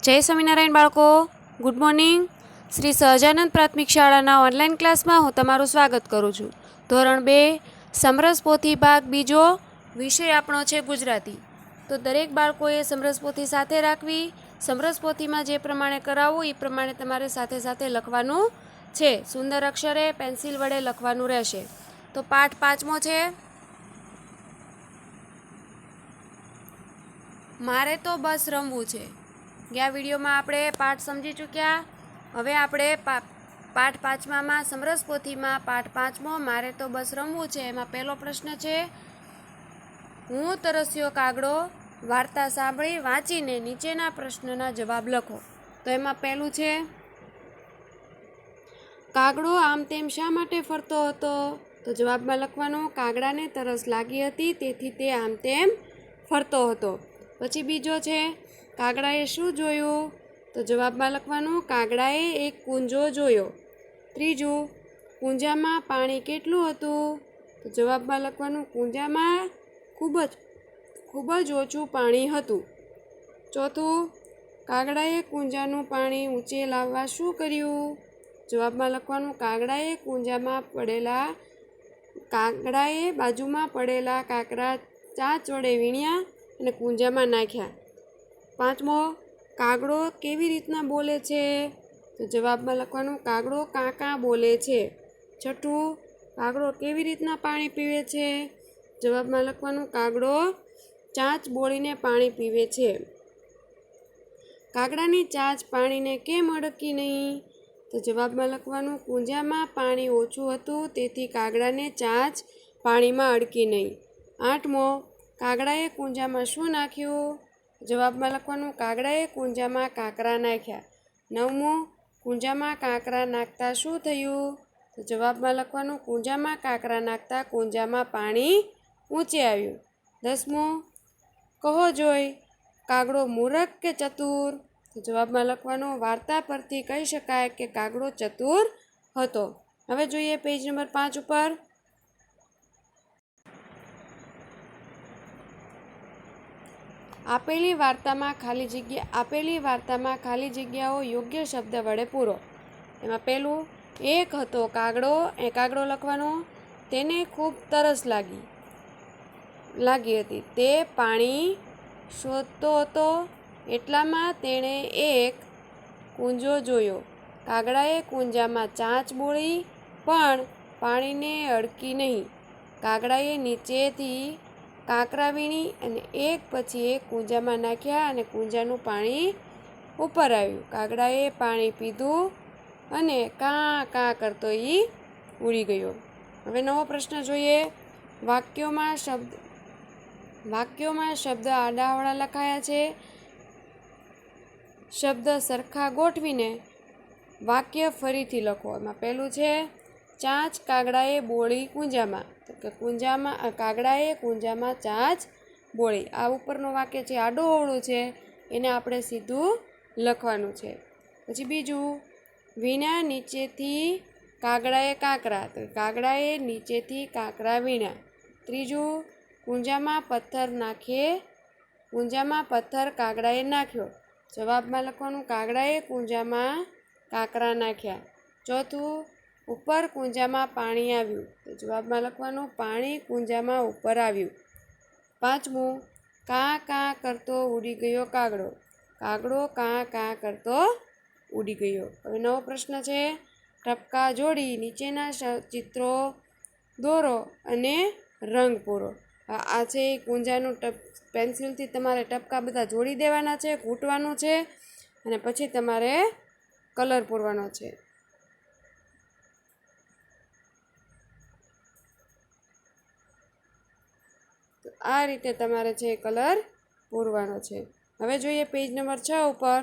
જય સ્વામિનારાયણ બાળકો, good morning. Shri Sahajanand પ્રાથમિક શાળાના ઓનલાઈન ક્લાસમાં હું તમારું સ્વાગત કરું છું. ધોરણ 2 સમરસ પોથી ભાગ બીજો, વિષય આપણો છે ગુજરાતી. તો દરેક બાળકોએ સમરસ પોથી સાથે રાખવી. સમરસ પોથીમાં જે પ્રમાણે કરાવવું એ પ્રમાણે તમારે સાથે સાથે લખવાનું છે. સુંદર અક્ષરે પેન્સિલ વડે લખવાનું રહેશે. તો પાઠ 5મો છે, મારે તો બસ રમવું છે. ગયા વિડીયોમાં આપણે પાઠ સમજી ચૂક્યા. હવે આપણે પાઠ 5માં સમરસ પોથીમાં પાઠ 5મો મારે તો બસ રમવું છે એમાં પહેલો પ્રશ્ન છે, હું તરસ્યો કાગડો વાર્તા સાંભળી વાંચીને નીચેના પ્રશ્નના જવાબ લખો. તો એમાં પહેલું છે, કાગડો આમ તેમ શા માટે ફરતો હતો? તો જવાબમાં લખવાનું, કાગડાને તરસ લાગી હતી તેથી તે આમ તેમ ફરતો હતો. પછી બીજો છે, કાગડાએ શું જોયું? તો જવાબમાં લખવાનું, કાગડાએ એક કૂંજો જોયો. ત્રીજું, કૂંજામાં પાણી કેટલું હતું? તો જવાબમાં લખવાનું, કૂંજામાં ખૂબ જ ઓછું પાણી હતું. ચોથું, કાગડાએ કૂંજાનું પાણી ઊંચે લાવવા શું કર્યું? જવાબમાં લખવાનું, કાગડાએ બાજુમાં પડેલા કાંકરા ચાંચ વડે વીણ્યા અને કૂંજામાં નાખ્યા. પાંચમો, કાગડો કેવી રીતના બોલે છે? તો જવાબમાં લખવાનું, કાગડો કાં કાં બોલે છે. છઠ્ઠું, કાગડો કેવી રીતના પાણી પીવે છે? જવાબમાં લખવાનું, કાગડો ચાંચ બોળીને પાણી પીવે છે. કાગડાની ચાંચ પાણીને કેમ અડકી નહીં? તો જવાબમાં લખવાનું, કૂંજામાં પાણી ઓછું હતું તેથી કાગડાને ચાંચ પાણીમાં અડકી નહીં. આઠમો, કાગડાએ કૂંજામાં શું નાખ્યું? જવાબમાં લખવાનું, કાગડાએ કૂંજામાં કાંકરા નાખ્યા. નવમું, કૂંજામાં કાંકરા નાખતા શું થયું? તો જવાબમાં લખવાનું, કૂંજામાં કાંકરા નાખતા કૂંજામાં પાણી ઊંચે આવ્યું. 10મું, કહો જોઈ, કાગડો મૂરખ કે ચતુર? તો જવાબમાં લખવાનું, વાર્તા પરથી કહી શકાય કે કાગડો ચતુર હતો. હવે જોઈએ પેજ નંબર 5 ઉપર. આપેલી વાર્તામાં ખાલી જગ્યાઓ યોગ્ય શબ્દ વડે પૂરો. એમાં પહેલું, એક હતો કાગડો લખવાનો. તેને ખૂબ તરસ લાગી હતી. તે પાણી શોધતો હતો. એટલામાં તેણે એક કૂંજો જોયો. કાગડાએ કૂંજામાં ચાંચ બોળી પણ પાણીને અડકી નહીં. કાગડાએ નીચેથી કાંકરા વીણી અને એક પછી એક કૂંજામાં નાખ્યા અને કૂંજાનું પાણી ઉપર આવ્યું. કાગડાએ પાણી પીધું અને કાં કાં કરતો ઉડી ગયો. હવે નવો પ્રશ્ન જોઈએ. વાક્યોમાં શબ્દ આડાઅવળા લખાયા છે. શબ્દ સરખા ગોઠવીને વાક્ય ફરીથી લખો. એમાં પહેલું છે, ચાંચ કાગડાએ બોળી કૂંજામાં. તો કે કાગડાએ કૂંજામાં ચાંચ બોળી. આ ઉપરનું વાક્ય છે આડું-અવળું છે, એને આપણે સીધું લખવાનું છે. પછી બીજું, વીણા નીચેથી કાગડાએ કાંકરા. તો કાગડાએ નીચેથી કાંકરા વીણા. ત્રીજું, કૂંજામાં પથ્થર કાગડાએ નાખ્યો. જવાબમાં લખવાનું, કાગડાએ કૂંજામાં કાંકરા નાખ્યા. ચોથું, ઉપર કૂંજામાં પાણી આવ્યું. તો જવાબમાં લખવાનું, પાણી કૂંજામાં ઉપર આવ્યું. પાંચમું, કાં કાં કરતો ઉડી ગયો કાગડો. કાગડો કાં કાં કરતો ઉડી ગયો. હવે નવો પ્રશ્ન છે, ટપકા જોડી નીચેના ચિત્રો દોરો અને રંગ પૂરો. આ છે કૂંજાનું પેન્સિલથી તમારે ટપકા બધા જોડી દેવાના છે, ઘૂંટવાનું છે અને પછી તમારે કલર પૂરવાનો છે. તો આ રીતે તમારે છે કલર પૂરવાનો છે. હવે જોઈએ પેજ નંબર 6 ઉપર.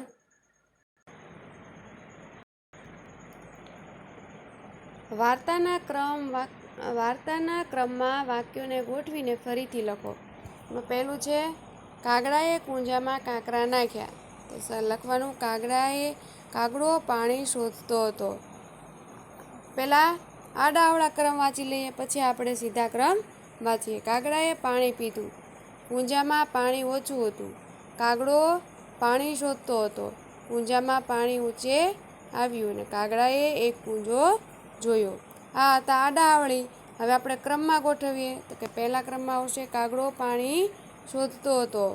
વાર્તાના ક્રમમાં વાક્યોને ગોઠવીને ફરીથી લખો. એમાં પહેલું છે, કાગડાએ કૂંજામાં કાંકરા નાખ્યા. તો લખવાનું, કાગડો પાણી શોધતો હતો. પહેલાં આડાઅવળા ક્રમ વાંચી લઈએ, પછી આપણે સીધા ક્રમ વાંચીએ. કાગડાએ પાણી પીધું. કૂંજામાં પાણી ઓછું હતું. કાગડો પાણી શોધતો હતો. કુંજામાં પાણી ઊંચે આવ્યું અને કાગડાએ એક કુંજો જોયો. આ હતા આડાવળી. હવે આપણે ક્રમમાં ગોઠવીએ તો કે પહેલા ક્રમમાં આવશે કાગડો પાણી શોધતો હતો.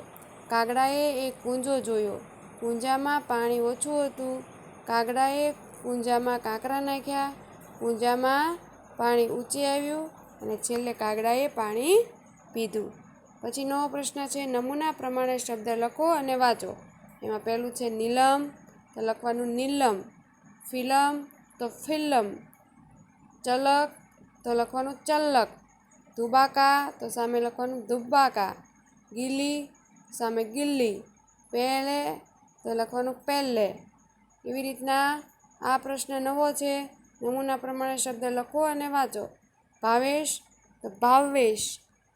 કાગડાએ એક કુંજો જોયો. કુંજામાં પાણી ઓછું હતું. કાગડાએ કુંજામાં કાંકરા નાખ્યા. કુંજામાં પાણી ઊંચે આવ્યું અને છેલ્લે કાગડાએ પાણી પીધું. પછી નવો પ્રશ્ન છે, નમૂના પ્રમાણે શબ્દ લખો અને વાંચો. એમાં પહેલું છે નીલમ, તો લખવાનું નીલમ. ફિલમ તો ફિલ્લમ. ચલક તો લખવાનું ચલ્લક. ધુબાકા તો સામે લખવાનું ધુબ્બાકા. ગીલી સામે ગિલ્લી. પહેલે તો લખવાનું પહેલે. એવી રીતના આ પ્રશ્ન નવો છે. નમૂના પ્રમાણે શબ્દ લખો અને વાંચો. ભાવેશ તો ભાવેશ.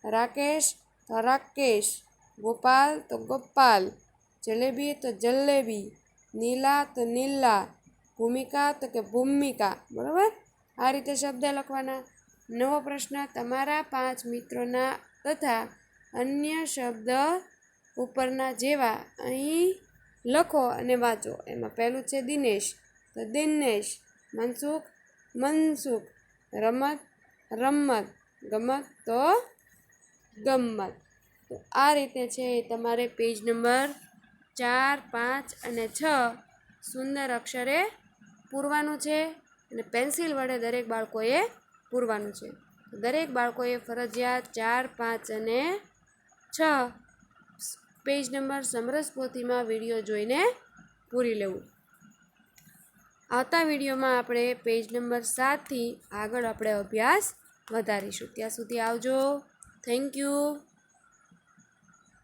રાકેશ તો રાકેશ. ગોપાલ તો ગોપાલ. જલેબી તો જલેબી. નીલા તો નીલા. ભૂમિકા તો કે ભૂમિકા. બરાબર, આ રીતે શબ્દ લખવાના. નવો પ્રશ્ન, તમારા 5 મિત્રોના તથા અન્ય શબ્દ ઉપરના જેવા અહીં લખો અને વાંચો. એમાં પહેલું છે દિનેશ, તો દિનેશ. મનસુખ, મનસુખ. રમત, રમત. ગમત તો ગમ્મત. તો આ રીતે છે તમારે પેજ નંબર 4, 5 અને 6 સુંદર અક્ષરે પૂરવાનું છે અને પેન્સિલ વડે દરેક બાળકોએ પૂરવાનું છે. દરેક બાળકોએ ફરજિયાત 4, 5 અને 6 પેજ નંબર સમરસ પોથીમાં વિડીયો જોઈને પૂરી લેવું. આવતા વિડીયોમાં આપણે પેજ નંબર 7થી આગળ આપણે અભ્યાસ વધારીશું. ત્યાં સુધી આવજો. Thank you.